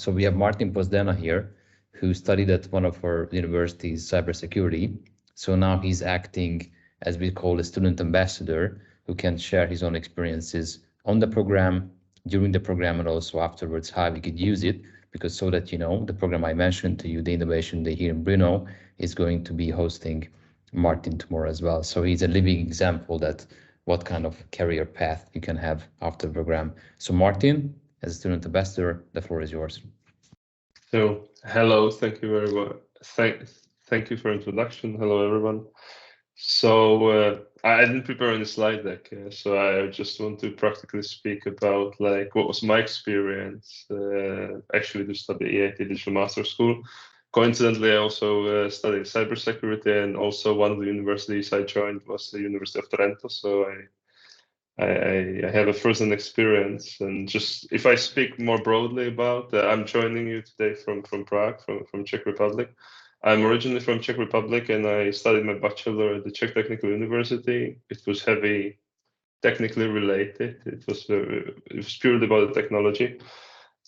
So we have Martin Pozdena here, who studied at one of our universities, cybersecurity. So now he's acting, as we call, a student ambassador, who can share his own experiences on the program, during the program, and also afterwards how we could use it. Because so that you know, the program I mentioned to you, the Innovation Day here in Brno, is going to be hosting Martin tomorrow as well. So he's a living example that what kind of career path you can have after the program. So Martin, as a student ambassador, the floor is yours. So, hello, thank you very much. Thank you for introduction. Hello, everyone. So I didn't prepare any slide deck, so I just want to practically speak about like what was my experience actually to study EIT Digital Master School. Coincidentally, I also studied cybersecurity, and also one of the universities I joined was the University of Trento. So I have a first-hand experience, and just if I speak more broadly about, I'm joining you today from Prague, from Czech Republic. I'm originally from Czech Republic, and I studied my bachelor at the Czech Technical University. It was heavy technically related. It was purely about the technology,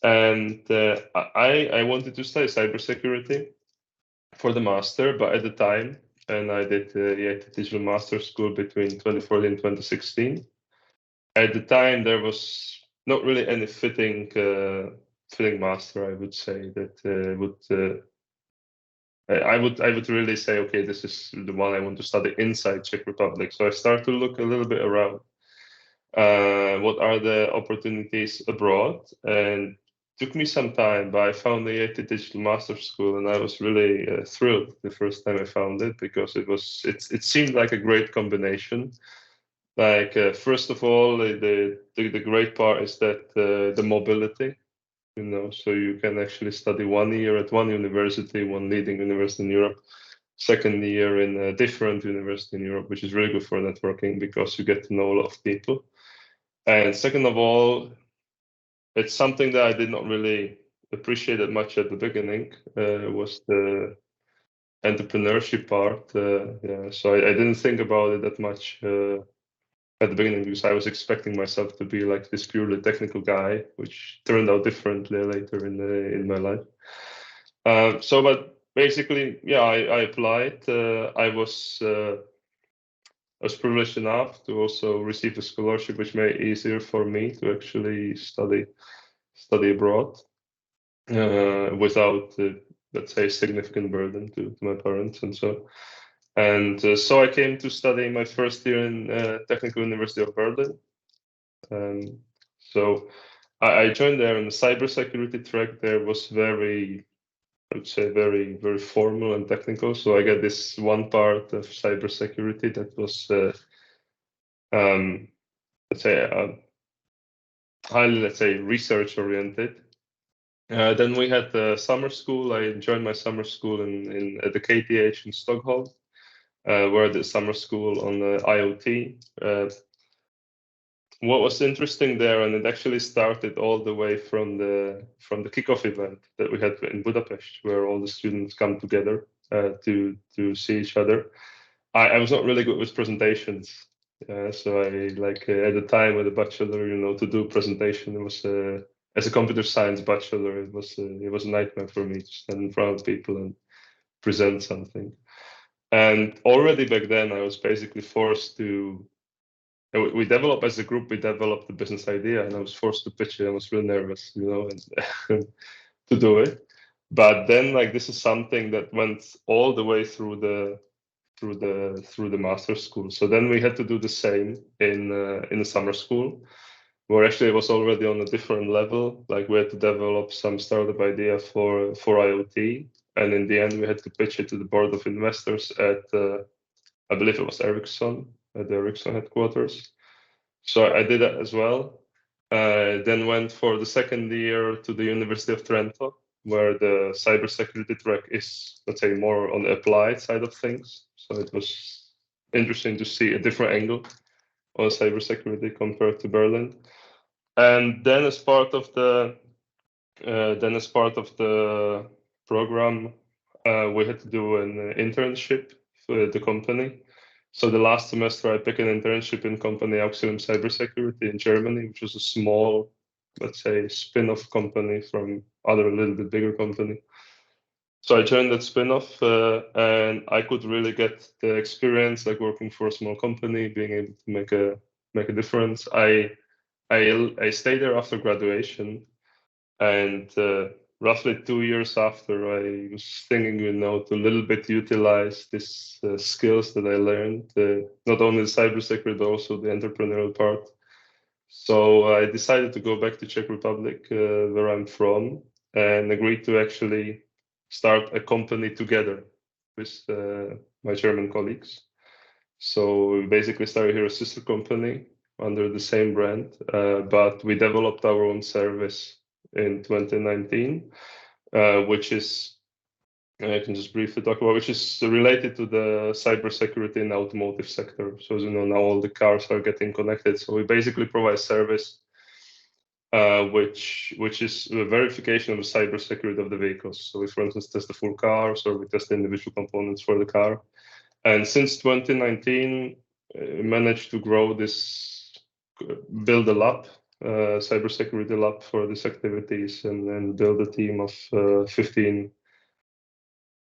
and I wanted to study cybersecurity for the master, but at the time, and I did the EIT Digital Master School between 2014 and 2016. At the time, there was not really any fitting master, I would say, that I would really say, okay, this is the one I want to study inside Czech Republic. So I started to look a little bit around. What are the opportunities abroad? And took me some time, but I found the EIT Digital Master School, and I was really thrilled the first time I found it, because it seemed like a great combination. Like first of all, the great part is that the mobility, you know, so you can actually study 1 year at one university, one leading university in Europe, second year in a different university in Europe, which is really good for networking because you get to know a lot of people. And second of all, it's something that I did not really appreciate that much at the beginning, was the entrepreneurship part. Yeah, so I didn't think about it that much at the beginning, because I was expecting myself to be like this purely technical guy, which turned out differently later in my life. But basically, yeah, I applied. I was privileged enough to also receive a scholarship, which made it easier for me to actually study abroad without, let's say, significant burden to my parents and so. And so I came to study my first year in Technical University of Berlin. So I joined there in the cybersecurity track. There was very, I would say, very, very formal and technical. So I got this one part of cybersecurity that was, let's say, highly, let's say, research oriented. Then we had the summer school. I joined my summer school at the KTH in Stockholm. Where the summer school on the IoT. What was interesting there, and it actually started all the way from the kickoff event that we had in Budapest, where all the students come together to see each other. I was not really good with presentations, so I at the time with a bachelor, you know, to do presentation, it was as a computer science bachelor, it was a nightmare for me to stand in front of people and present something. And already back then, I was basically forced to. We developed as a group. We developed the business idea, and I was forced to pitch it. I was really nervous, you know, and to do it. But then, like, this is something that went all the way through the master school. So then we had to do the same in the summer school, where actually it was already on a different level. Like, we had to develop some startup idea for IoT. And in the end, we had to pitch it to the board of investors at, I believe it was Ericsson, at the Ericsson headquarters. So I did that as well. Then went for the second year to the University of Trento, where the cybersecurity track is, let's say, more on the applied side of things. So it was interesting to see a different angle on cybersecurity compared to Berlin. And then as part of the program, we had to do an internship for the company. So the last semester, I picked an internship in company Auxilium Cybersecurity in Germany, which was a small, let's say, spin-off company from other a little bit bigger company. So I joined that spin-off, and I could really get the experience, like working for a small company, being able to make a difference. I stayed there after graduation, and roughly 2 years after, I was thinking, to a little bit utilize these skills that I learned, not only the cybersecurity, but also the entrepreneurial part. So I decided to go back to Czech Republic, where I'm from, and agreed to actually start a company together with my German colleagues. So we basically started here a sister company under the same brand, but we developed our own service in 2019, which is, I can just briefly talk about, which is related to the cybersecurity in the automotive sector. So as you know, now all the cars are getting connected. So we basically provide service which is the verification of the cybersecurity of the vehicles. So we, for instance, test the full cars, or we test the individual components for the car. And since 2019, managed to grow this, build a lab, cybersecurity lab for these activities, and build a team of 15,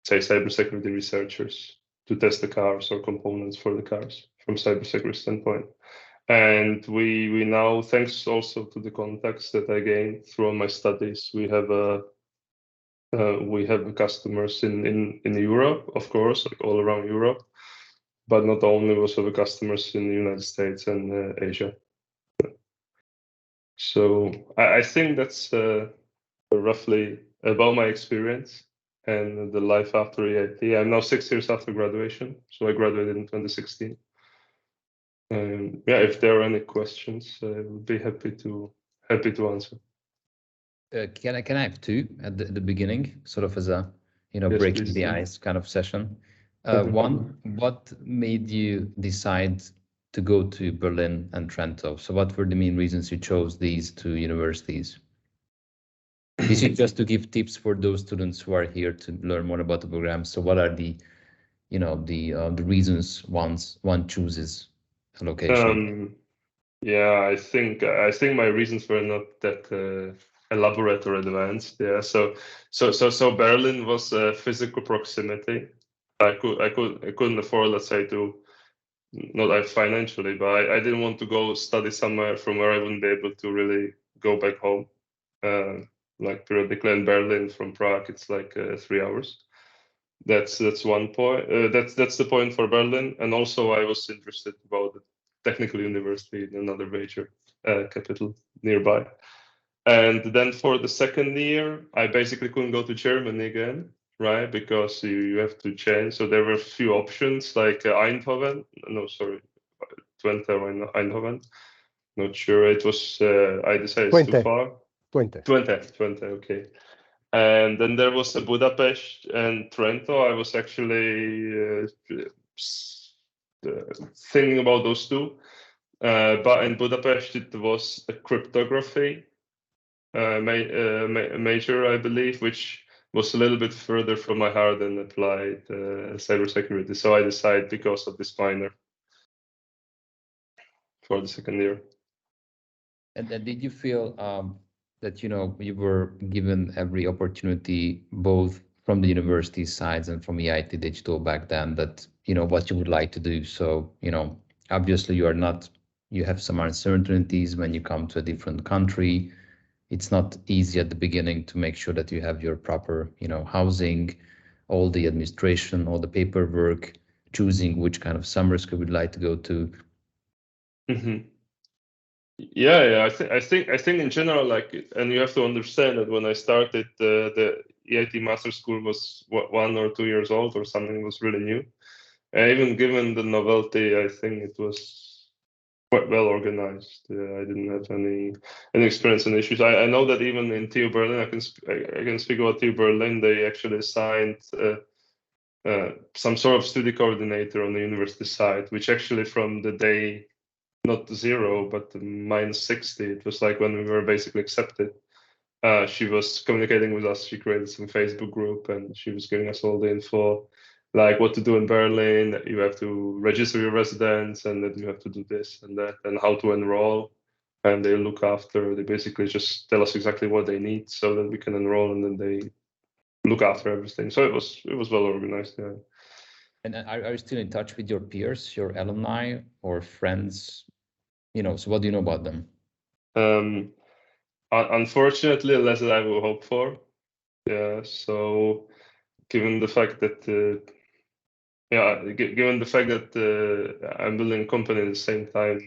say, cybersecurity researchers to test the cars or components for the cars from cybersecurity standpoint. And we now, thanks also to the contacts that I gained through my studies, we have customers in Europe, of course, like all around Europe, but not only, we also have customers in the United States and Asia. So I think that's roughly about my experience and the life after EIT. I'm now 6 years after graduation, so I graduated in 2016. Yeah, if there are any questions, I would be happy to answer. Can I have two at the beginning, sort of as a Yes, breaking please. the ice kind of session? One, what made you decide to go to Berlin and Trento? So what were the main reasons you chose these two universities? This is just to give tips for those students who are here to learn more about the program. So what are the reasons one chooses a location? Yeah, I think my reasons were not that elaborate or advanced. Yeah, so Berlin was physical proximity. I couldn't afford, let's say, to, not financially, but I didn't want to go study somewhere from where I wouldn't be able to really go back home. Like periodically in Berlin from Prague, it's like 3 hours. That's one point. That's the point for Berlin, and also I was interested about the technical university in another major capital nearby. And then for the second year, I basically couldn't go to Germany again, right? Because you have to change. So there were a few options like Eindhoven. No, sorry, Twente or Eindhoven. Not sure. It was. I decided it's too far. Twente. Okay. And then there was Budapest and Trento. I was actually thinking about those two. But in Budapest, it was a cryptography major, I believe, which was a little bit further from my heart than applied cybersecurity. So I decided because of this minor for the second year. And then did you feel that you were given every opportunity, both from the university sides and from EIT Digital back then, that what you would like to do? So obviously you have some uncertainties when you come to a different country. It's not easy at the beginning to make sure that you have your proper housing, all the administration, all the paperwork, choosing which kind of summer school you'd like to go to. Mm-hmm. Yeah. I think in general, like, and you have to understand that when I started, the EIT master school was 1 or 2 years old or something, was really new. Even given the novelty, I think it was quite well organized. I didn't have any experience and issues. I know that even in TU Berlin, I can speak about TU Berlin. They actually assigned some sort of study coordinator on the university side, which actually from the day, not 0, but -60, it was like when we were basically accepted. She was communicating with us. She created some Facebook group, and she was giving us all the info, like what to do in Berlin, that you have to register your residence, and that you have to do this and that, and how to enroll. and they look after. They basically just tell us exactly what they need so that we can enroll, and then they look after everything. So it was well organized. Yeah. And are you still in touch with your peers, your alumni or friends? So what do you know about them? Unfortunately, less than I would hope for. Yeah. So given the fact that I'm building a company at the same time,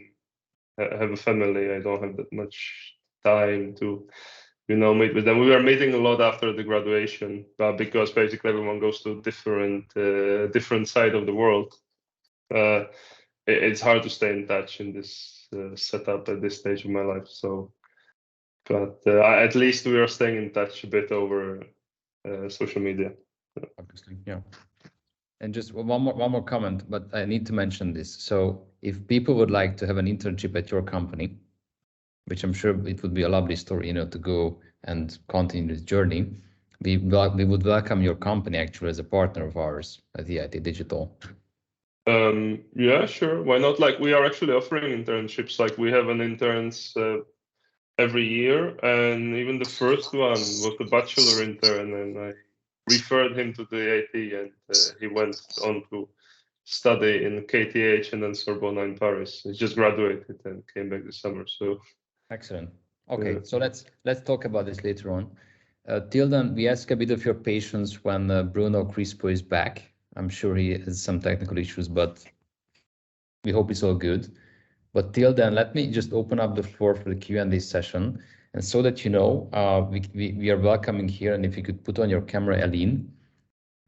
I have a family, I don't have that much time to meet with them. We were meeting a lot after the graduation, but because basically everyone goes to different side of the world, it's hard to stay in touch in this setup at this stage of my life. So, but at least we are staying in touch a bit over social media. Obviously, yeah. And just one more comment, but I need to mention this. So if people would like to have an internship at your company, which I'm sure it would be a lovely story, to go and continue this journey, we would welcome your company actually as a partner of ours at EIT Digital. Yeah, sure. Why not? Like, we are actually offering internships. Like, we have an interns every year, and even the first one was the bachelor intern, and I referred him to the EIT, and he went on to study in KTH and then Sorbonne in Paris. He just graduated and came back this summer. So excellent. Okay, so let's talk about this later on. Till then, we ask a bit of your patience when Bruno Crispo is back. I'm sure he has some technical issues, but we hope it's all good. But till then, let me just open up the floor for the Q&A session. And so that we are welcoming here, and if you could put on your camera, Eline.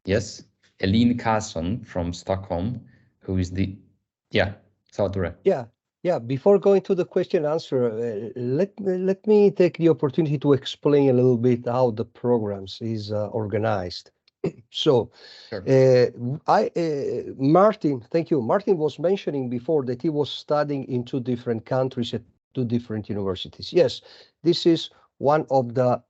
Yes, Eline Carson from Stockholm, who is Salvatore. Yeah. Before going to the question and answer, let me take the opportunity to explain a little bit how the programs is organized. So, Sure. Martin, thank you. Martin was mentioning before that he was studying in 2 different countries at 2 different universities. Yes, this is one of the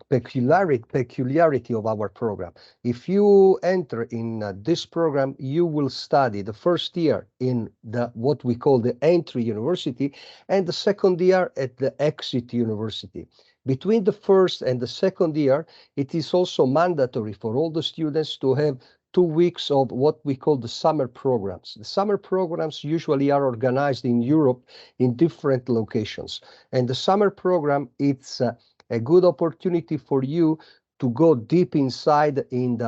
peculiarity of our program. If you enter in this program, you will study the first year in what we call the entry university, and the second year at the exit university. Between the first and the second year, it is also mandatory for all the students to have 2 weeks of what we call the summer programs. The summer programs usually are organized in Europe in different locations. And the summer program, it's a good opportunity for you to go deep inside in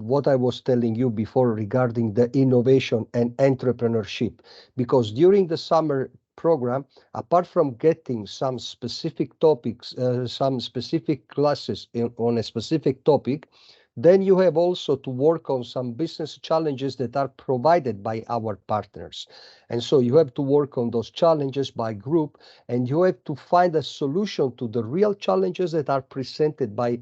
what I was telling you before regarding the innovation and entrepreneurship. Because during the summer program, apart from getting some specific topics, some specific classes on a specific topic, then you have also to work on some business challenges that are provided by our partners. And so you have to work on those challenges by group, and you have to find a solution to the real challenges that are presented by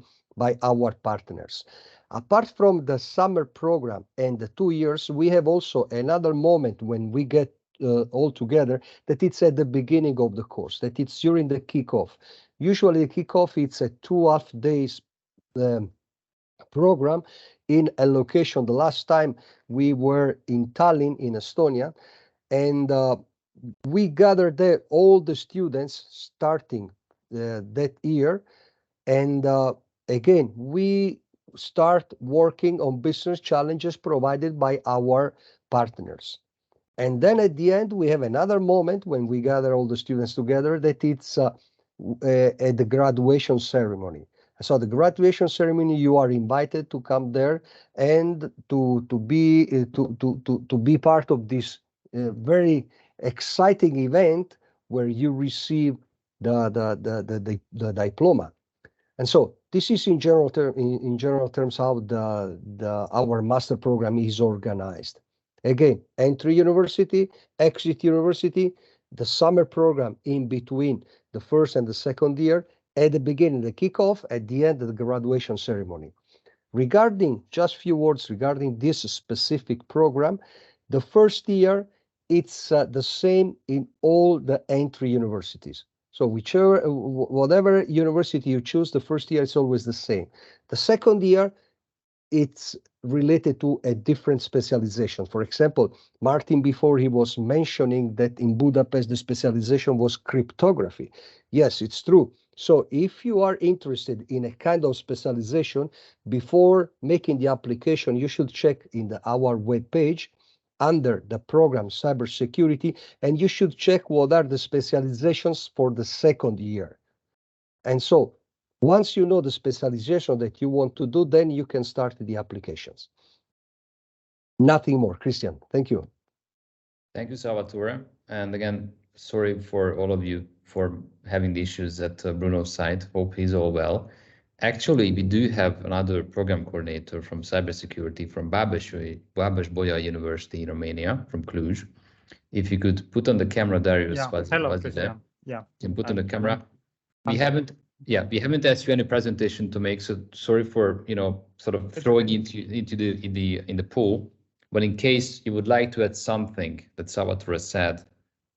our partners. Apart from the summer program and the 2 years, we have also another moment when we get all together, that it's at the beginning of the course, that it's during the kickoff. Usually the kickoff, it's a 2.5 days program in a location. The last time we were in Tallinn in Estonia, and we gathered there all the students starting that year, and again we start working on business challenges provided by our partners. And then at the end, we have another moment when we gather all the students together, that it's at the graduation ceremony. So the graduation ceremony, you are invited to come there and to be part of this very exciting event where you receive the diploma. And so this is in general terms how our master program is organized. Again, entry university, exit university, the summer program in between the first and the second year, at the beginning, the kickoff, at the end of the graduation ceremony. Regarding, just few words regarding this specific program, the first year, it's the same in all the entry universities. So whatever university you choose, the first year is always the same. The second year, it's related to a different specialization. For example, Martin before he was mentioning that in Budapest the specialization was cryptography. Yes, it's true. So if you are interested in a kind of specialization, before making the application, you should check in our webpage under the program cybersecurity, and you should check what are the specializations for the second year. And so once you know the specialization that you want to do, then you can start the applications. Nothing more. Christian, thank you. Thank you, Salvatore. And again, sorry for all of you for having the issues at Bruno's side. Hope he's all well. Actually, we do have another program coordinator from cybersecurity from Babes-Bolyai University in Romania, from Cluj. If you could put on the camera, Darius. Yeah. Hello, Christian. Yeah. You can put on the camera. We haven't asked you any presentation to make, so sorry for sort of throwing into the pool. But in case you would like to add something that Salvatore said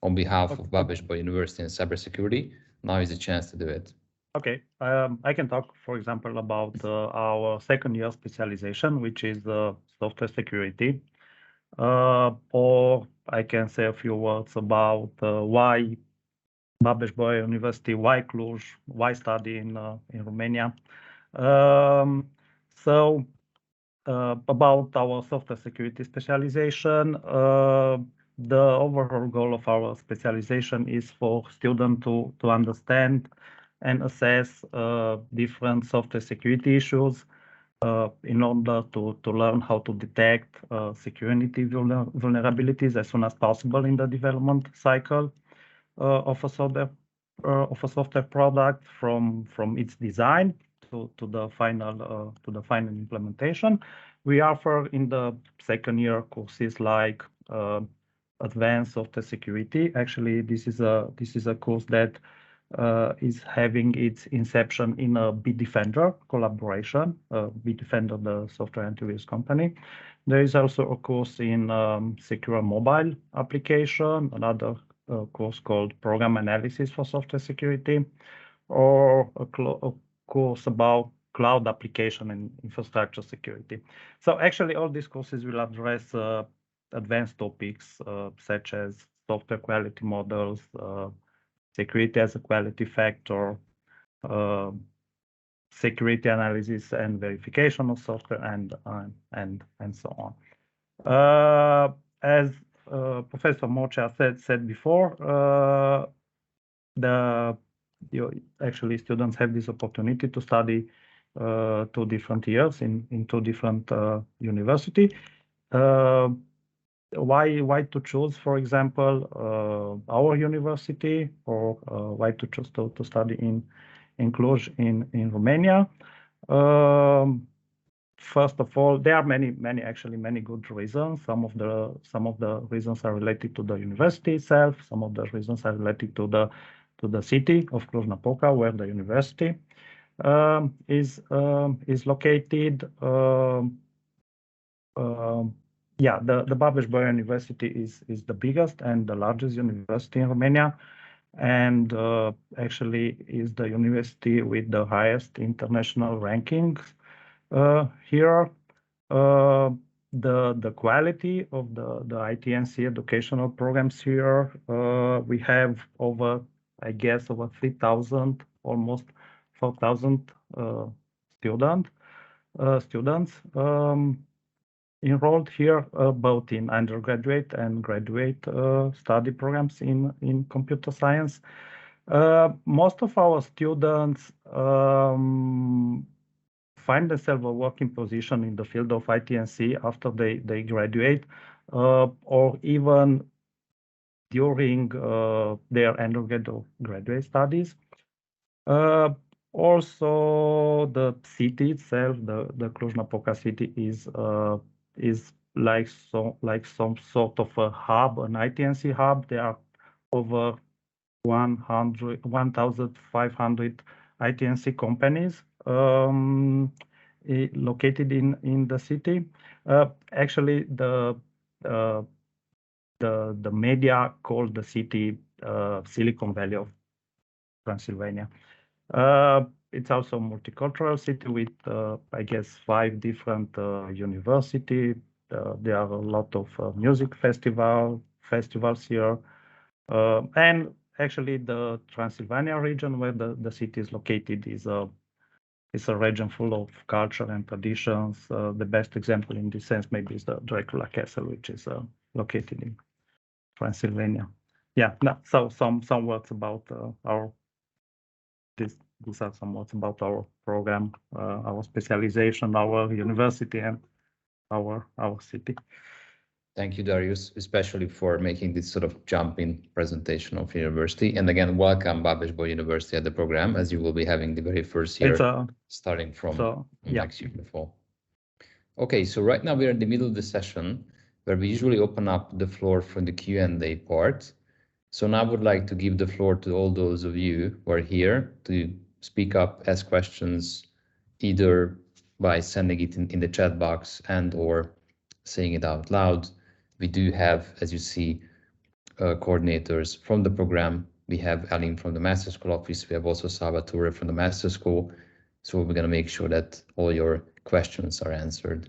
on behalf of Babes-Bolyai University and cybersecurity, now is a chance to do it. Okay, I can talk, for example, about our second year specialization, which is software security. Or I can say a few words about why Babes-Bolyai University, why Cluj, why study in Romania. About our software security specialization, the overall goal of our specialization is for students to understand and assess different software security issues in order to learn how to detect security vulnerabilities as soon as possible in the development cycle of a software product, from its design to the final implementation. We offer in the second year courses like advanced software security. Actually, this is a course that is having its inception in a Bitdefender collaboration. Bitdefender, the software antivirus company. There is also a course in secure mobile application, another course called Program Analysis for Software Security, or a course about cloud application and infrastructure security. So actually all these courses will address advanced topics such as software quality models, security as a quality factor, security analysis and verification of software, and so on. As Professor Mocha said before, actually students have this opportunity to study 2 different years in 2 different university. Why to choose, for example, our university, or why to choose to study in Cluj in Romania? First of all, there are many good reasons. Some of the reasons are related to the university itself. Some of the reasons are related to the city of Cluj-Napoca, where the university is located. The Babes-Bolyai University is the biggest and the largest university in Romania, and actually is the university with the highest international rankings here. The quality of the ITNC educational programs here, we have over 3,000, almost 4,000 students enrolled here, both in undergraduate and graduate study programs in computer science. Most of our students find themselves a working position in the field of ITNC after they graduate, or even during their undergraduate or graduate studies. Also, the city itself, the Cluj-Napoca city, is like some sort of a hub, an ITNC hub. There are over 1,500 ITNC companies located in the city. Actually, the media called the city Silicon Valley of Pennsylvania. it's also a multicultural city with, I guess, 5 different universities. There are a lot of music festivals here. And actually the Transylvania region where the city is located is a region full of culture and traditions. The best example in this sense maybe is the Dracula Castle, which is located in Transylvania. Yeah, no, so some words about these are some words about our program, our specialization, our university, and our city. Thank you, Darius, especially for making this sort of jump-in presentation of university. And again, welcome Babes-Bolyai University at the program, as you will be having the very first year starting from next year in the fall. Okay, so right now we are in the middle of the session where we usually open up the floor for the Q&A part. So now I would like to give the floor to all those of you who are here to speak up, ask questions, either by sending it in the chat box and or saying it out loud. We do have, as you see, coordinators from the program. We have Aline from the Master School office. We have also Salvatore from the Master School. So we're going to make sure that all your questions are answered.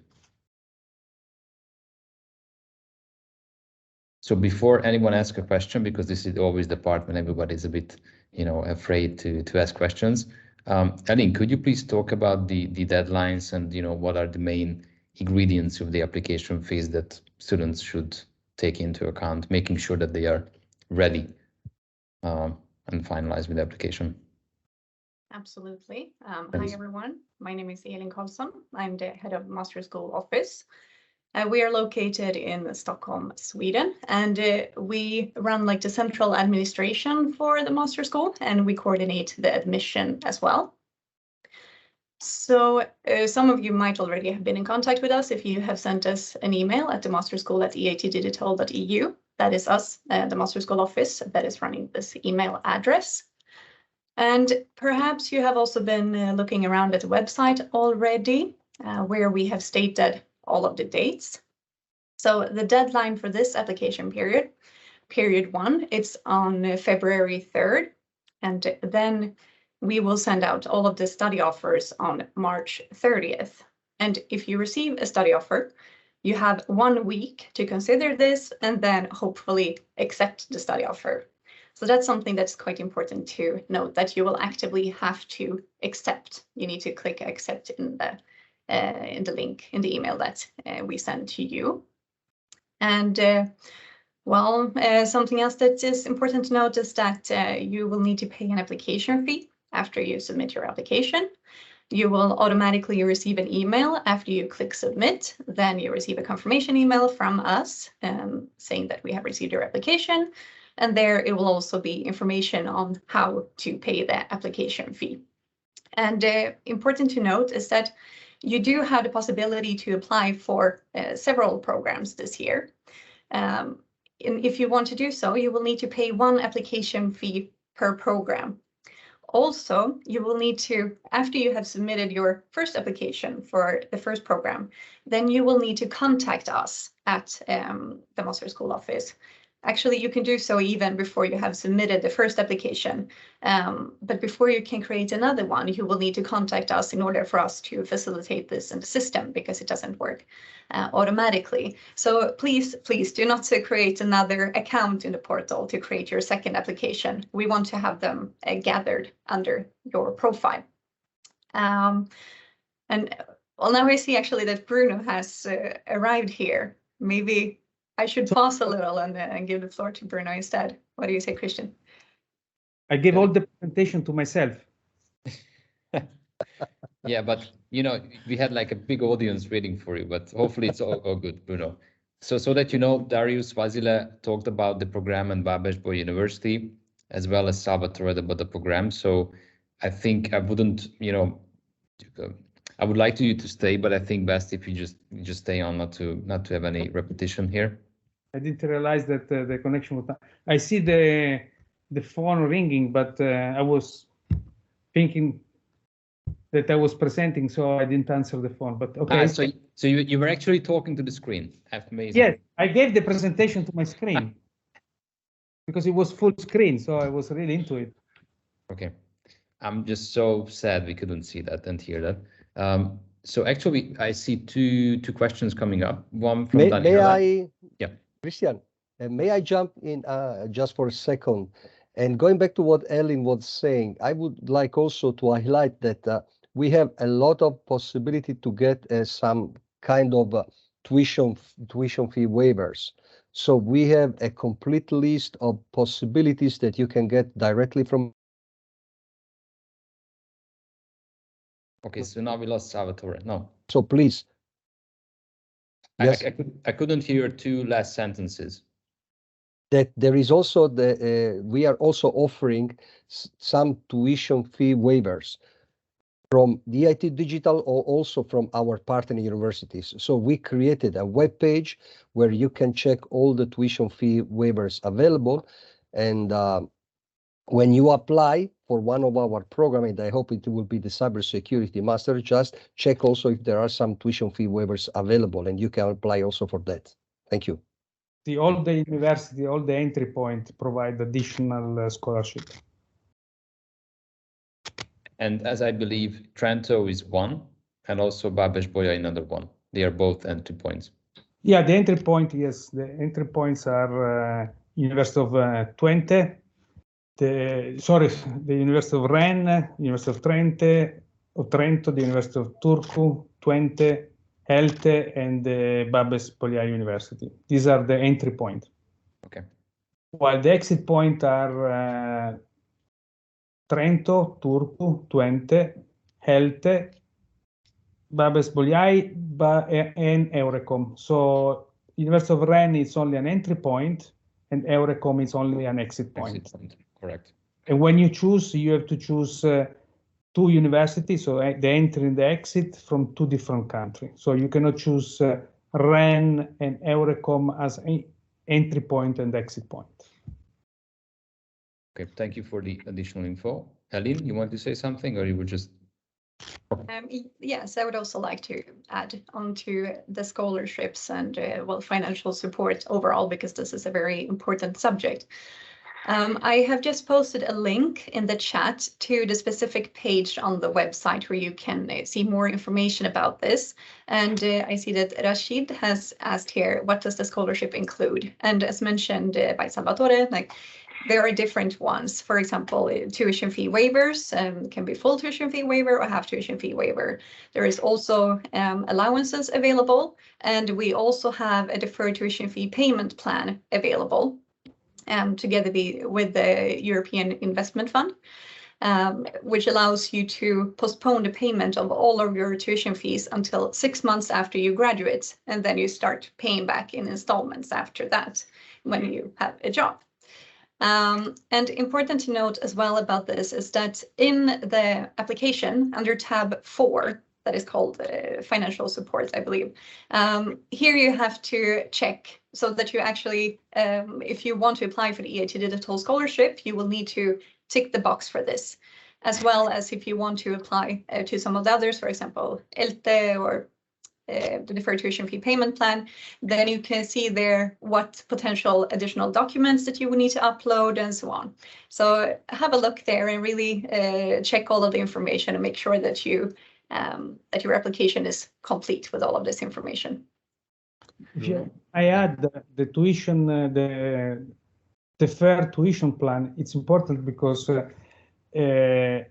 So before anyone asks a question, because this is always the part when everybody's a bit, afraid to ask questions. Aline, could you please talk about the deadlines and, what are the main ingredients of the application phase that students should take into account, making sure that they are ready and finalized with the application? Absolutely. Hi, everyone. My name is Elin Karlsson. I'm the head of Master School office. We are located in Stockholm, Sweden, and we run like the central administration for the Master School, and we coordinate the admission as well. So some of you might already have been in contact with us if you have sent us an email at the masterschool.eitdigital.eu. That is us, the Master School office that is running this email address. And perhaps you have also been looking around at the website already, where we have stated all of the dates. So the deadline for this application period 1, it's on February 3rd, and then we will send out all of the study offers on March 30th. And if you receive a study offer, you have 1 week to consider this and then hopefully accept the study offer. So that's something that's quite important to note, that you will actively have to accept. You need to click accept in the link in the email that we send to you. And something else that is important to note is that you will need to pay an application fee after you submit your application. You will automatically receive an email after you click submit. Then you receive a confirmation email from us saying that we have received your application. And there it will also be information on how to pay the application fee. And important to note is that you do have the possibility to apply for several programs this year. And if you want to do so, you will need to pay 1 application fee per program. Also, you will need to, after you have submitted your first application for the first program, then you will need to contact us at the Master School office. Actually, you can do so even before you have submitted the first application. But before you can create another one, you will need to contact us in order for us to facilitate this in the system, because it doesn't work automatically. So please do not create another account in the portal to create your second application. We want to have them gathered under your profile. And well, now I see actually that Bruno has arrived here. Maybe I should pause a little and give the floor to Bruno instead. What do you say, Christian? I gave all the presentation to myself. Yeah, but we had like a big audience waiting for you, but hopefully it's all good, Bruno. So that Darius, Vasile talked about the program and Babes-Bolyai University, as well as Salvatore about the program. So I think I wouldn't, I would like you to stay, but I think best if you just stay on, not to have any repetition here. I didn't realize that the connection was. I see the phone ringing, but I was thinking that I was presenting, so I didn't answer the phone. But okay. So you were actually talking to the screen. Amazing. Yes, I gave the presentation to my screen because it was full screen, so I was really into it. Okay. I'm just so sad we couldn't see that and hear that. So actually, I see two questions coming up. One from Daniela. May I, yeah, Christian, may I jump in just for a second? And going back to what Ellen was saying, I would like also to highlight that we have a lot of possibility to get some kind of tuition fee waivers. So we have a complete list of possibilities that you can get directly from. okay, so now we lost Salvatore. No. So please. Yes. I couldn't hear two last sentences. That there is also we are also offering some tuition fee waivers from the EIT Digital or also from our partner universities. So we created a web page where you can check all the tuition fee waivers available. And when you apply for one of our programs, and I hope it will be the cybersecurity master, just check also if there are some tuition fee waivers available, and you can apply also for that. Thank you. All the university, all the entry point provide additional scholarship. And as I believe, Trento is one, and also Babes-Bolyai another one. They are both entry points. Yeah, the entry point, yes. The entry points are University of Twente, the University of Rennes, University of Trento, the University of Turku, Twente, Elte, and the Babes-Bolyai University. These are the entry point. Okay. While the exit point are Trento, Turku, Twente, Elte, Babes-Bolyai, and Eurecom. So University of Rennes is only an entry point, and Eurecom is only an exit point. Exit point. Correct. And when you choose, you have to choose two universities, so the entry and the exit from two different countries. So you cannot choose Rennes and Eurecom as an entry point and exit point. Okay, thank you for the additional info. Aline, you want to say something, or you would just? Yes, I would also like to add on to the scholarships and financial support overall, because this is a very important subject. I have just posted a link in the chat to the specific page on the website where you can see more information about this. And I see that Rashid has asked here, what does the scholarship include? And as mentioned by Salvatore, there are different ones. For example, tuition fee waivers can be full tuition fee waiver or half tuition fee waiver. There is also allowances available, and we also have a deferred tuition fee payment plan available together with the European Investment Fund, which allows you to postpone the payment of all of your tuition fees until 6 months after you graduate, and then you start paying back in installments after that when you have a job. And important to note as well about this is that in the application under tab 4, that is called financial support, I believe. Here you have to check so that you actually, if you want to apply for the EIT Digital Scholarship, you will need to tick the box for this, as well as if you want to apply to some of the others, for example, ELTE or the deferred tuition fee payment plan, then you can see there what potential additional documents that you will need to upload and so on. So have a look there and really check all of the information and make sure that you that your application is complete with all of this information. I add the tuition, the fair tuition plan. It's important because here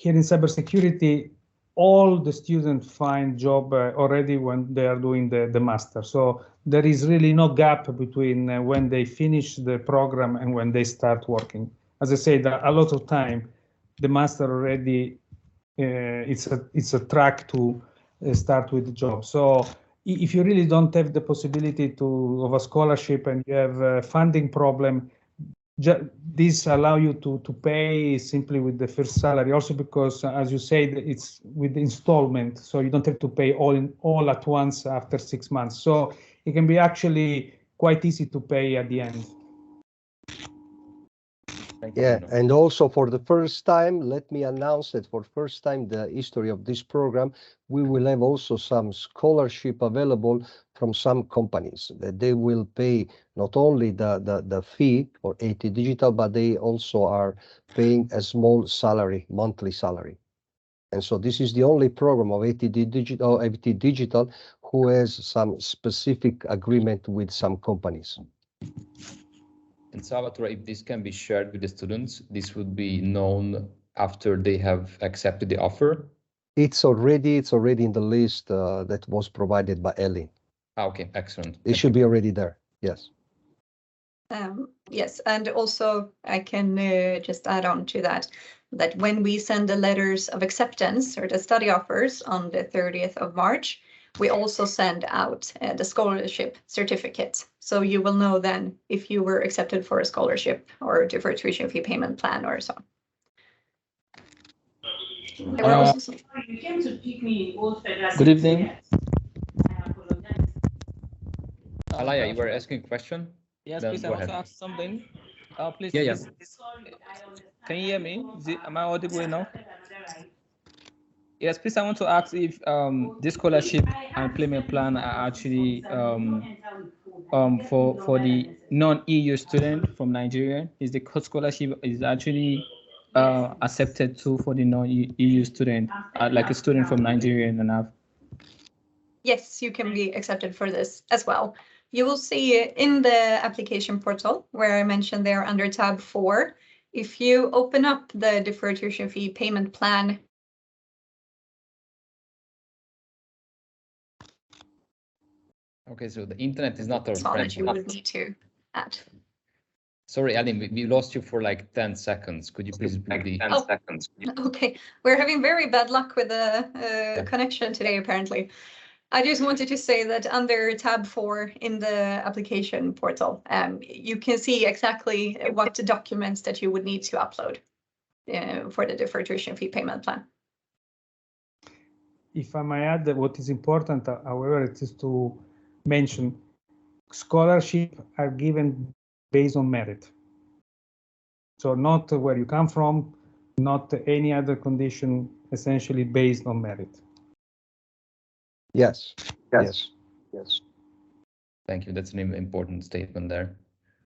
in cybersecurity, all the students find job already when they are doing the master. So there is really no gap between when they finish the program and when they start working. As I said, a lot of time, the master already it's a track to start with the job. So if you really don't have the possibility of a scholarship and you have a funding problem, this allow you to pay simply with the first salary. Also because, as you said, it's with installment, so you don't have to pay all at once after 6 months. So it can be actually quite easy to pay at the end. Thank you, Yeah, Bruno. and also for the first time, let me announce that for the first time the history of this program, we will have also some scholarship available from some companies that they will pay not only the fee or EIT Digital, but they also are paying a small salary, monthly salary. And so this is the only program of EIT Digital who has some specific agreement with some companies. And Salvatore, if this can be shared with the students, this would be known after they have accepted the offer? It's already in the list that was provided by Ellie. Okay, excellent. It should be already there. Yes. Yes, and also I can just add on to that when we send the letters of acceptance or the study offers on the 30th of March, we also send out the scholarship certificate. So you will know then if you were accepted for a scholarship or deferred tuition fee payment plan or so. There were also some... You came to pick me in Old Federal. Good evening. Alaya, you were asking a question? Yes, Then please, I go want to ahead. ask something. Please, Yeah. can you hear me? Am I audible enough? Yes, please, I want to ask if this scholarship and payment plan are actually for the non-EU student from Nigeria. Is the scholarship is actually accepted too for the non-EU student, like a student from Nigeria and up? Yes, you can be accepted for this as well. You will see in the application portal where I mentioned there under tab 4, if you open up the deferred tuition fee payment plan. Okay, so the internet is not our friend. That you would need to add. Sorry, Alim, we lost you for like 10 seconds. Could you please repeat? 10 seconds. Okay, we're having very bad luck with the connection today, apparently. I just wanted to say that under tab 4 in the application portal, you can see exactly what documents that you would need to upload for the deferred tuition fee payment plan. If I may add, what is important, however, it is to mention scholarships are given based on merit. So not where you come from, not any other condition, essentially based on merit. Yes. Thank you. That's an important statement there.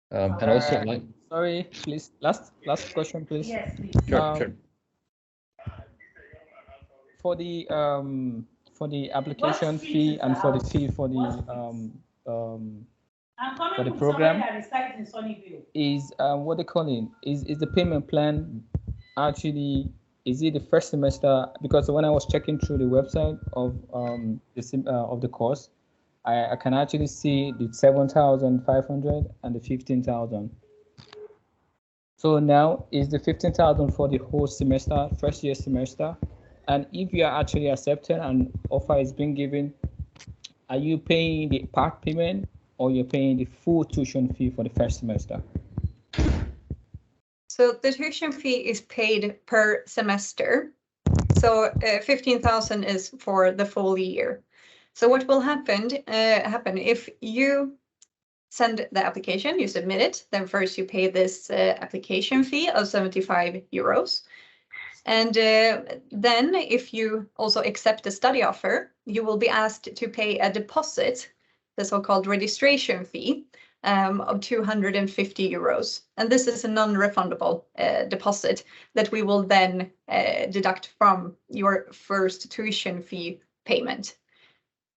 And also, sorry, please, last question, please. Yes, please. Sure. For the application fee and for the fee for the program is what they call it is the payment plan actually, is it the first semester? Because when I was checking through the website of the course, I can actually see the 7,500 and the 15,000. So now is the 15,000 for the whole semester, first year semester? And if you are actually accepted and offer is being given, are you paying the part payment or you're paying the full tuition fee for the first semester? So the tuition fee is paid per semester. So 15,000 is for the full year. So what will happen if you send the application, you submit it, then first you pay this application fee of 75 euros. And then if you also accept the study offer, you will be asked to pay a deposit, the so-called registration fee of 250 euros. And this is a non-refundable deposit that we will then deduct from your first tuition fee payment.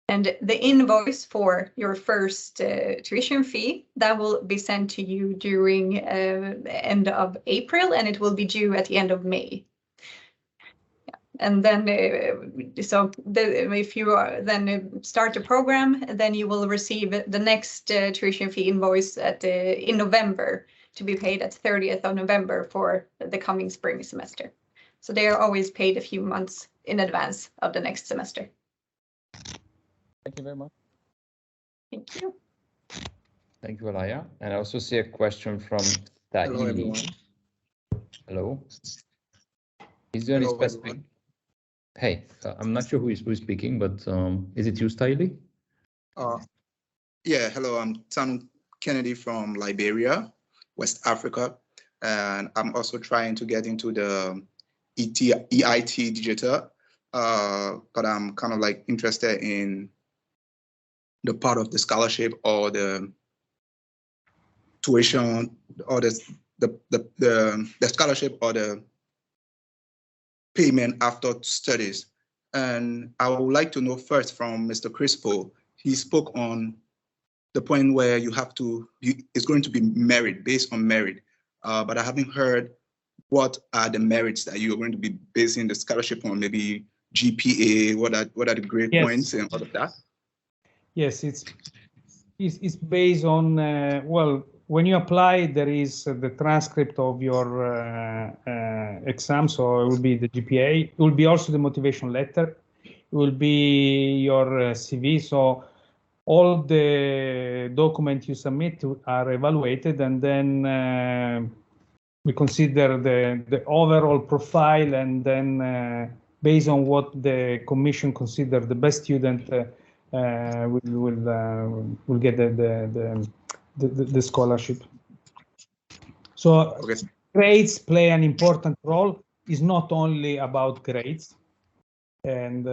And the invoice for your first tuition fee, that will be sent to you during end of April, and it will be due at the end of May. And then, if you then start the program, then you will receive the next tuition fee invoice in November to be paid at 30th of November for the coming spring semester. So they are always paid a few months in advance of the next semester. Thank you very much. Thank you. Thank you, Alaya. And I also see a question from Tahini. Hello, everyone. Hello. Is there any specific? Everyone. Hey, I'm not sure who is speaking, but is it you, Styli? Yeah, hello, I'm Tanu Kennedy from Liberia, West Africa. and I'm also trying to get into the EIT digital, but I'm kind of like interested in the part of the scholarship or the tuition or the scholarship or the payment after studies. And I would like to know first from Mr. Crispo, he spoke on the point where you have to, it's going to be merit, based on merit. But I haven't heard what are the merits that you're going to be basing the scholarship on, maybe GPA, what are the grade points and all of that? Yes, it's based on, well, when you apply, there is the transcript of your exam, so it will be the GPA. It will be also the motivation letter. It will be your CV. So all the documents you submit are evaluated, and then we consider the overall profile, and then based on what the commission consider the best student, will get the scholarship. So okay. Grades play an important role. It's not only about grades, and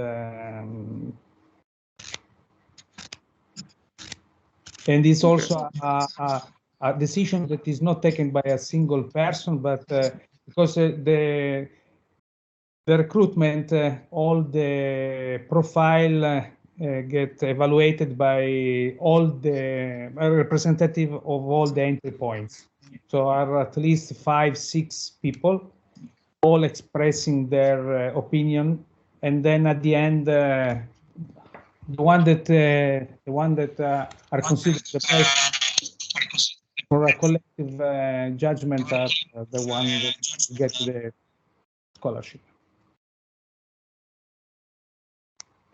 it's also a decision that is not taken by a single person, but because the recruitment, all the profile get evaluated by all the representative of all the entry points. So are at least 5-6 people, all expressing their opinion, and then at the end, the one that are considered the best for a collective judgment are the one that get the scholarship.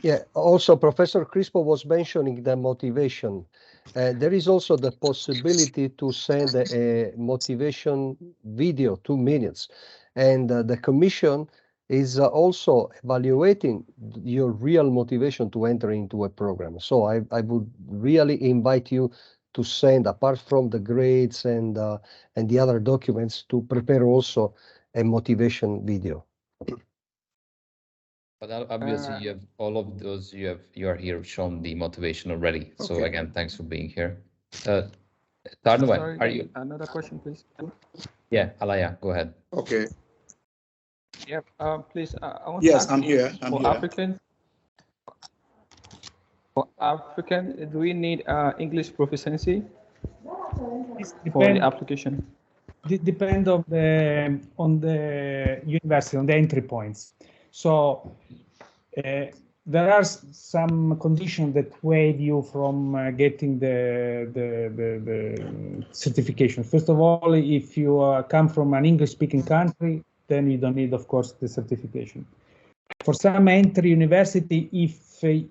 Yeah, also Professor Crispo was mentioning the motivation. There is also the possibility to send a motivation video, 2 minutes. And the commission is also evaluating your real motivation to enter into a program. So I would really invite you to send, apart from the grades and the other documents, to prepare also a motivation video. But obviously, you have all of those. You are here shown the motivation already. Okay. So again, thanks for being here. Tarnuan, are you? Another question, please. Yeah, Alaya, go ahead. Okay. Yep. Please. I want yes, to ask I'm here. I'm here. For African, do we need English proficiency for the application? Depend on the university, on the entry points. So there are some conditions that waive you from getting the certification. First of all, if you come from an English-speaking country, then you don't need, of course, the certification. For some entry university, if the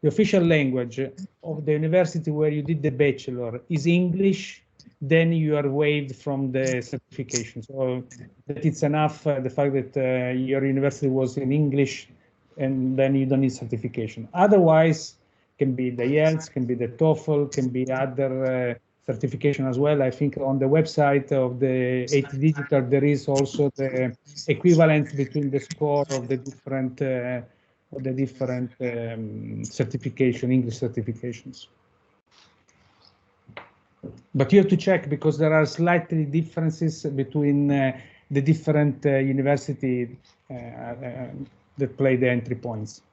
official language of the university where you did the bachelor is English, then you are waived from the certification. So that it's enough, the fact that your university was in English, and then you don't need certification. Otherwise, can be the IELTS, can be the TOEFL, can be other certification as well. I think on the website of the EIT Digital, there is also the equivalence between the score of the different certification, English certifications. But you have to check, because there are slightly differences between the different university that play the entry points.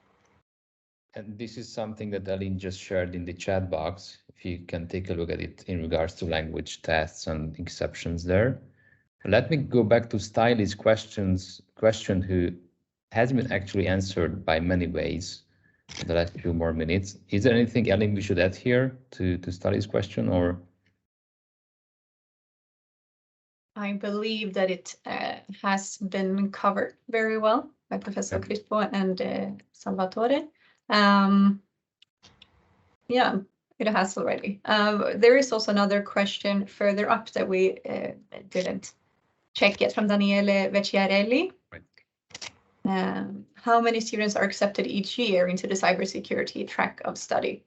And this is something that Aline just shared in the chat box. If you can take a look at it in regards to language tests and exceptions there. Let me go back to Styli's question, who has been actually answered by many ways in the last few more minutes. Is there anything, Aline, we should add here to Styli's question, or? I believe that it has been covered very well by Professor Crispo and Salvatore. Yeah, it has already. There is also another question further up that we didn't check yet, from Daniele Vecchiarelli. Right. How many students are accepted each year into the cybersecurity track of study?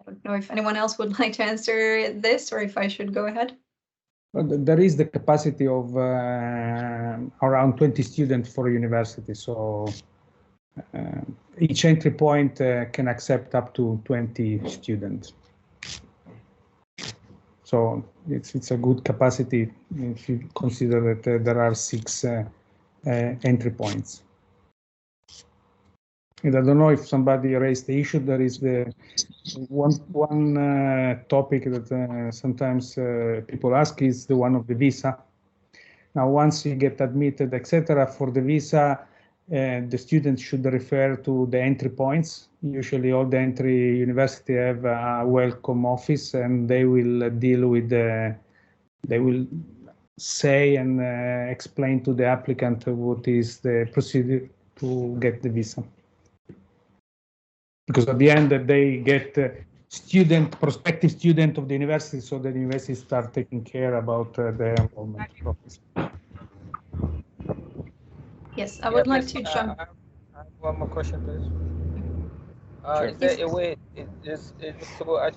I don't know if anyone else would like to answer this or if I should go ahead. Well, there is the capacity of around 20 students for a university. So each entry point can accept up to 20 students. So it's a good capacity if you consider that there are 6 entry points. And I don't know if somebody raised the issue. There is the one topic that sometimes people ask is the one of the visa. Now, once you get admitted, etc., for the visa, the students should refer to the entry points. Usually, all the entry university have a welcome office, and they will deal with the. They will say and explain to the applicant what is the procedure to get the visa. Because at the end they get prospective student of the university, so the university start taking care about the enrollment process. Yes, I would like to jump. I have one more question, please. Sure. Is there a way is possible?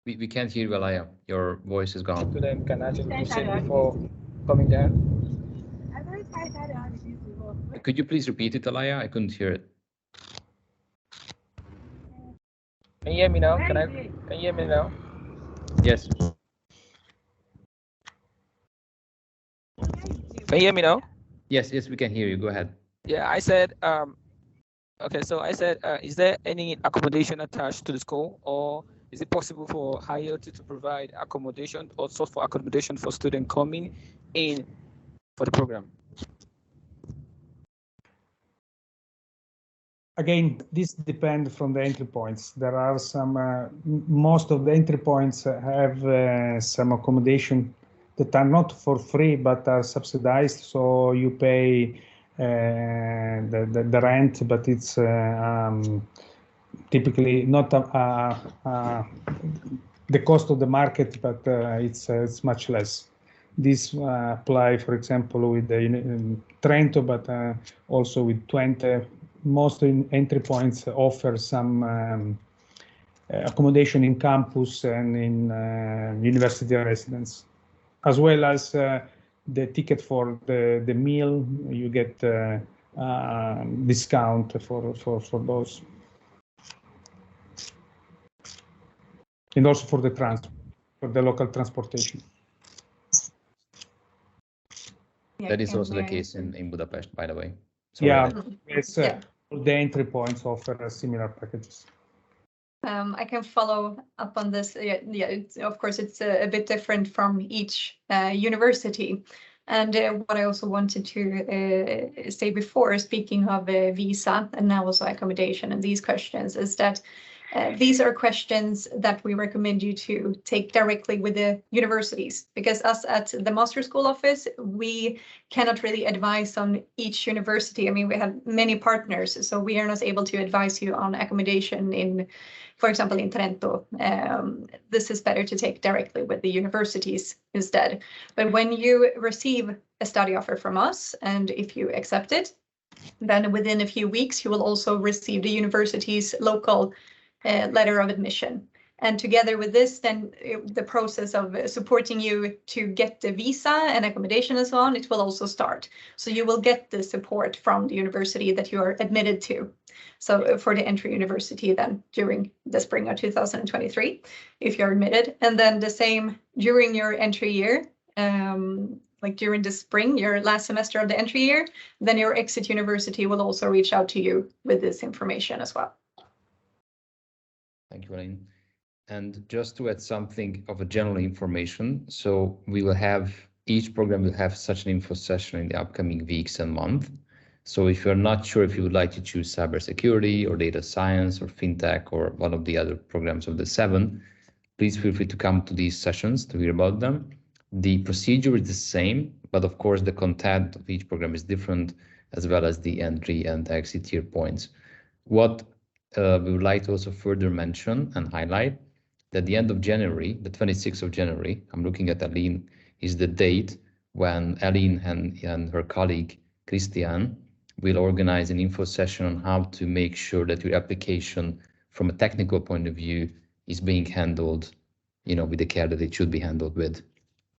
We can't hear you, Alaya. Your voice is gone. Student can actually proceed before coming down. Could you please repeat it, Alaya? I couldn't hear it. Can you hear me now? Can you hear me now? Yes. Can you hear me now? Yes, we can hear you. Go ahead. Yeah, I said, okay, so I said, is there any accommodation attached to the school, or is it possible for EIT to provide accommodation or source for accommodation for students coming in for the program? Again, this depends from the entry points. There are some, most of the entry points have some accommodation that are not for free, but are subsidized. So you pay the rent, but it's typically not the cost of the market, but it's much less. This apply, for example, with the Trento, but also with Twente. Most entry points offer some accommodation in campus and in university residence, as well as the ticket for the meal. You get discount for those, and also for the transport, for the local transportation. That is also the case in Budapest, by the way. Sorry. Yeah, it's the entry points offer similar packages. I can follow up on this. Of course, it's a bit different from each university. And what I also wanted to say before, speaking of visa and now also accommodation and these questions, is that these are questions that we recommend you to take directly with the universities, because us at the Master School office, we cannot really advise on each university. I mean, we have many partners, so we are not able to advise you on accommodation in, for example, in Trento. This is better to take directly with the universities instead. But when you receive a study offer from us, and if you accept it, then within a few weeks, you will also receive the university's local letter of admission. And together with this, then the process of supporting you to get the visa and accommodation and so on, it will also start. So you will get the support from the university that you are admitted to. So for the entry university then during the spring of 2023, if you're admitted, and then the same during your entry year, like during the spring, your last semester of the entry year, then your exit university will also reach out to you with this information as well. Thank you, Elaine. And just to add something of a general information, so we will have, each program will have such an info session in the upcoming weeks and months. So if you're not sure if you would like to choose cybersecurity or data science or fintech or one of the other programs of the 7, please feel free to come to these sessions to hear about them. The procedure is the same, but of course the content of each program is different, as well as the entry and exit year points. What we would like to also further mention and highlight that the end of January, the 26th of January, I'm looking at Aline, is the date when Aline and her colleague Christian we'll organize an info session on how to make sure that your application from a technical point of view is being handled, with the care that it should be handled with,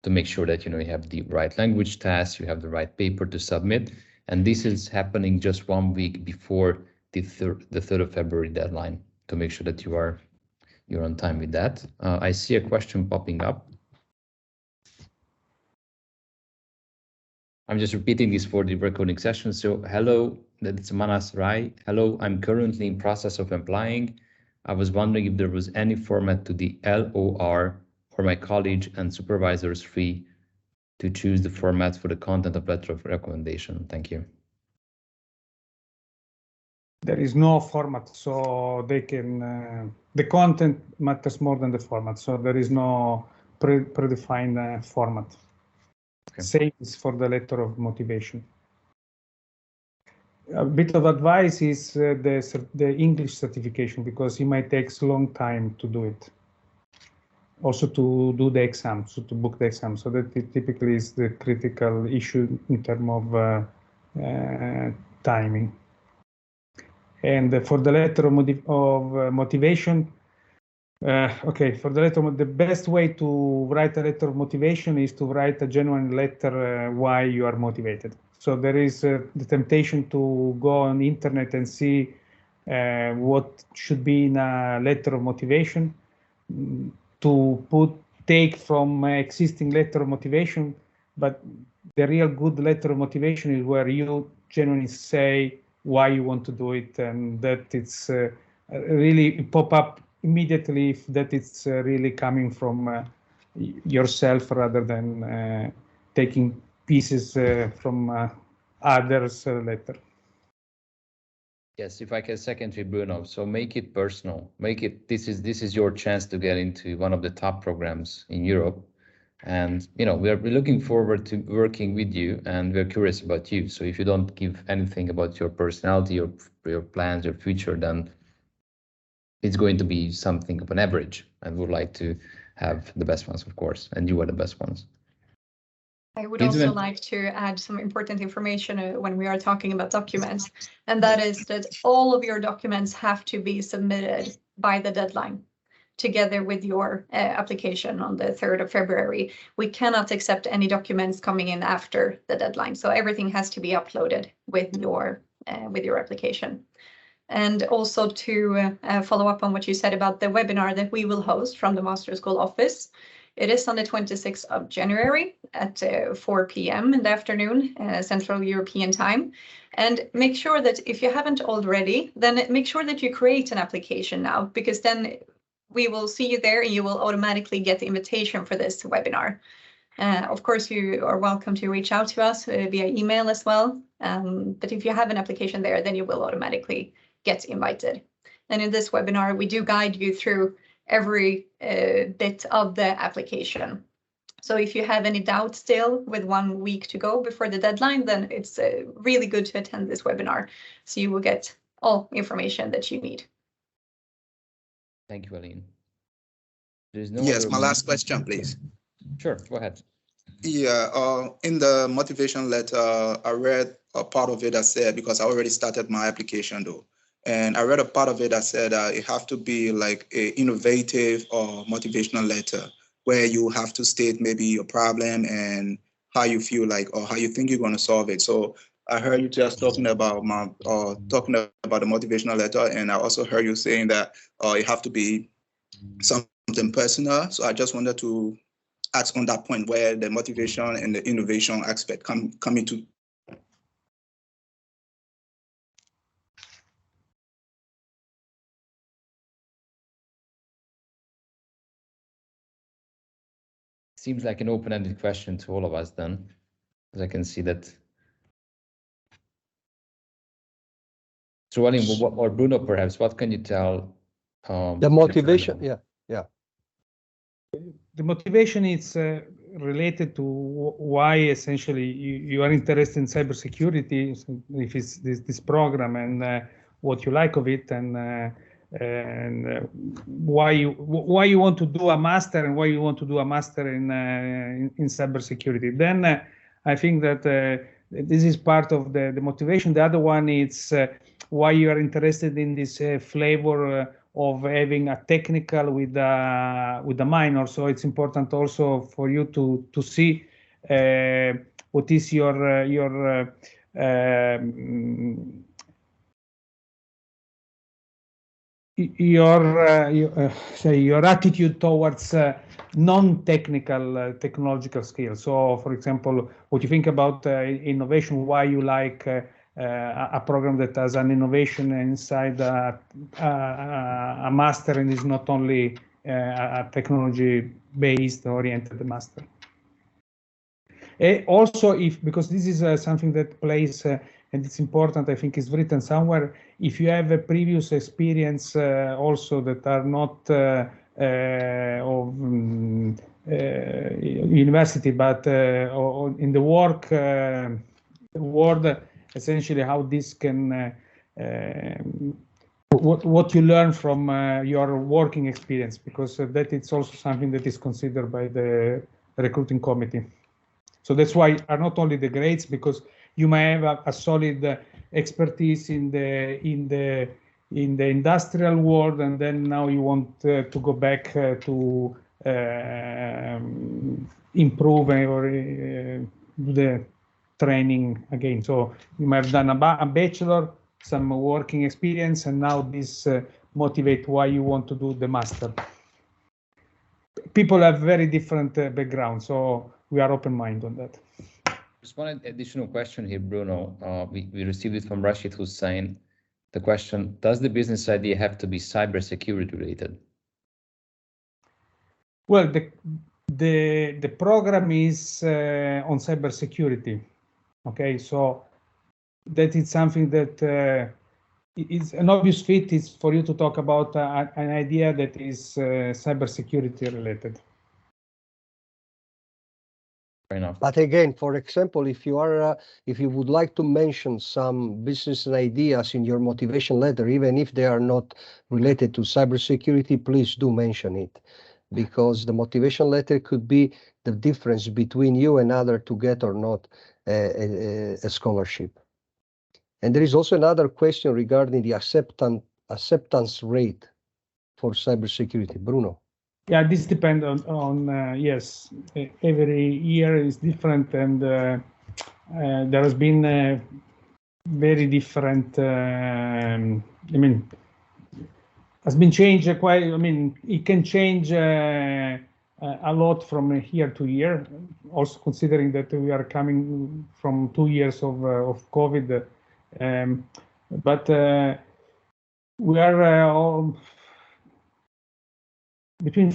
to make sure that, you have the right language test, you have the right paper to submit. And this is happening just 1 week before the 3rd of February deadline, to make sure that you're on time with that. I see a question popping up. I'm just repeating this for the recording session. So hello, that's Manas Rai. Hello, I'm currently in process of applying. I was wondering if there was any format to the LOR or my college and supervisors free to choose the format for the content of letter of recommendation. Thank you. There is no format, so they can, the content matters more than the format. So there is no predefined format. Okay. Same is for the letter of motivation. A bit of advice is the English certification, because it might take a long time to do it. Also to do the exam, so to book the exam. So that it typically is the critical issue in terms of timing. And for the letter of motivation, okay, for the letter, the best way to write a letter of motivation is to write a genuine letter why you are motivated. So there is the temptation to go on the internet and see what should be in a letter of motivation, to take from existing letter of motivation, but the real good letter of motivation is where you genuinely say why you want to do it, and that it's really pop up immediately if that it's really coming from yourself rather than taking pieces from others' letter. Yes, if I can second you, Bruno. So make it personal. Make it, this is your chance to get into one of the top programs in Europe. And, we're looking forward to working with you, and we're curious about you. So if you don't give anything about your personality, your plans, your future, then it's going to be something of an average, and we'd like to have the best ones, of course, and you are the best ones. I would also like to add some important information when we are talking about documents, and that is that all of your documents have to be submitted by the deadline, together with your application on the 3rd of February. We cannot accept any documents coming in after the deadline, so everything has to be uploaded with your application. And also to follow up on what you said about the webinar that we will host from the Master School office. It is on the 26th of January at 4 p.m. in the afternoon, Central European time. And make sure that if you haven't already, then make sure that you create an application now, because then we will see you there and you will automatically get the invitation for this webinar. Of course, you are welcome to reach out to us via email as well. But if you have an application there, then you will automatically get invited. And in this webinar, we do guide you through every bit of the application. So if you have any doubts still with 1 week to go before the deadline, then it's really good to attend this webinar, so you will get all information that you need. Thank you, Aline. Yes, my last question, please. Sure, go ahead. Yeah, in the motivation letter, I read a part of it that said, because I already started my application though, and I read a part of it that said it have to be like an innovative or motivational letter where you have to state maybe your problem and how you feel like, or how you think you're going to solve it. So I heard you just talking about the motivational letter, and I also heard you saying that it have to be something personal. So I just wanted to ask on that point where the motivation and the innovation aspect come into. Seems like an open-ended question to all of us then, as I can see that. So, Aline, or Bruno, perhaps, what can you tell? The motivation, yeah. The motivation is related to why essentially you are interested in cybersecurity, so if it's this program, and what you like of it, and why you want to do a master, and why you want to do a master in cybersecurity. Then I think that this is part of the motivation. The other one is why you are interested in this flavor of having a technical with a minor. So it's important also for you to see what is your attitude towards non-technical technological skills. So, for example, what you think about innovation, why you like a program that has an innovation inside a master and is not only a technology-based oriented master. Also, because this is something that plays and it's important, I think it's written somewhere, if you have a previous experience also that are not of university, but in the work world, essentially how this can, what you learn from your working experience, because that it's also something that is considered by the recruiting committee. So that's why are not only the grades, because you may have a solid expertise in the industrial world, and then now you want to go back to improve or do the training again. So you might have done a bachelor, some working experience, and now this motivate why you want to do the master. People have very different backgrounds, so we are open-minded on that. Just one additional question here, Bruno. We received it from Rashid Hussain. The question, does the business idea have to be cybersecurity related? Well, the program is on cybersecurity. Okay, so that is something that it's an obvious fit is for you to talk about an idea that is cybersecurity related. Fair enough. But again, for example, if you are, if you would like to mention some business ideas in your motivation letter, even if they are not related to cybersecurity, please do mention it, because the motivation letter could be the difference between you and other to get or not a scholarship. And there is also another question regarding the acceptance rate for cybersecurity. Bruno. Yeah, this depends on yes, every year is different, and there has been very different, I mean, has been changed quite, I mean, it can change a lot from year to year, also considering that we are coming from 2 years of COVID, but we are all between,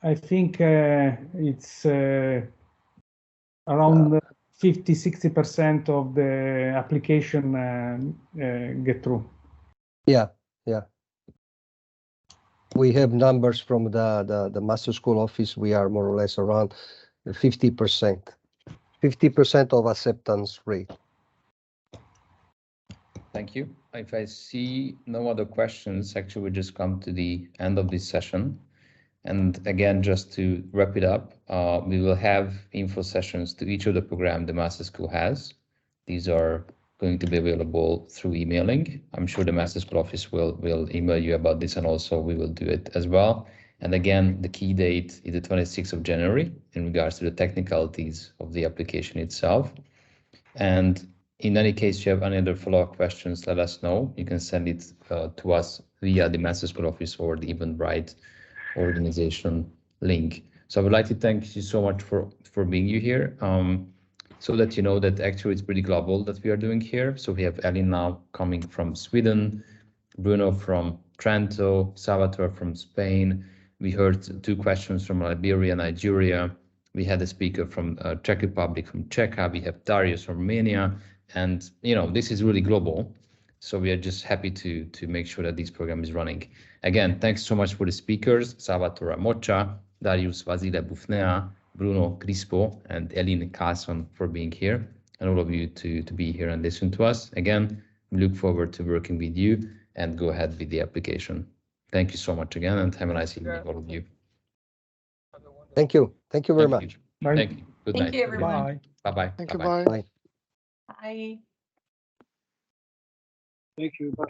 I think it's around 50–60% of the application get through. Yeah, yeah. We have numbers from the master school office. We are more or less around 50%. 50% of acceptance rate. Thank you. If I see no other questions, actually we just come to the end of this session. And again, just to wrap it up, we will have info sessions to each of the program the Master School has. These are going to be available through emailing. I'm sure the Master School office will email you about this, and also we will do it as well. And again, the key date is the 26th of January in regards to the technicalities of the application itself. And in any case, if you have any other follow-up questions, let us know. You can send it to us via the Master School office or the Eventbrite organization link. So I would like to thank you so much for being here, so that you know that actually it's pretty global that we are doing here. So we have Elin now coming from Sweden, Bruno from Trento, Salvatore from Spain. We heard 2 questions from Liberia, Nigeria. We had a speaker from Czech Republic, from Czechia. We have Darius from Romania, and you know, this is really global. So we are just happy to make sure that this program is running. Again, thanks so much for the speakers, Salvatore Moccia, Darius Vasile Bufnea, Bruno Crispo, and Elin Carlson for being here, and all of you to be here and listen to us. Again, we look forward to working with you, and go ahead with the application. Thank you so much again, and have a nice evening, all of you. Thank you. Thank you very much. Thank you. Good night. Thank you, everyone. Bye. Bye-bye. Thank you. Bye-bye. Bye. Bye. Bye. Thank you. Bye.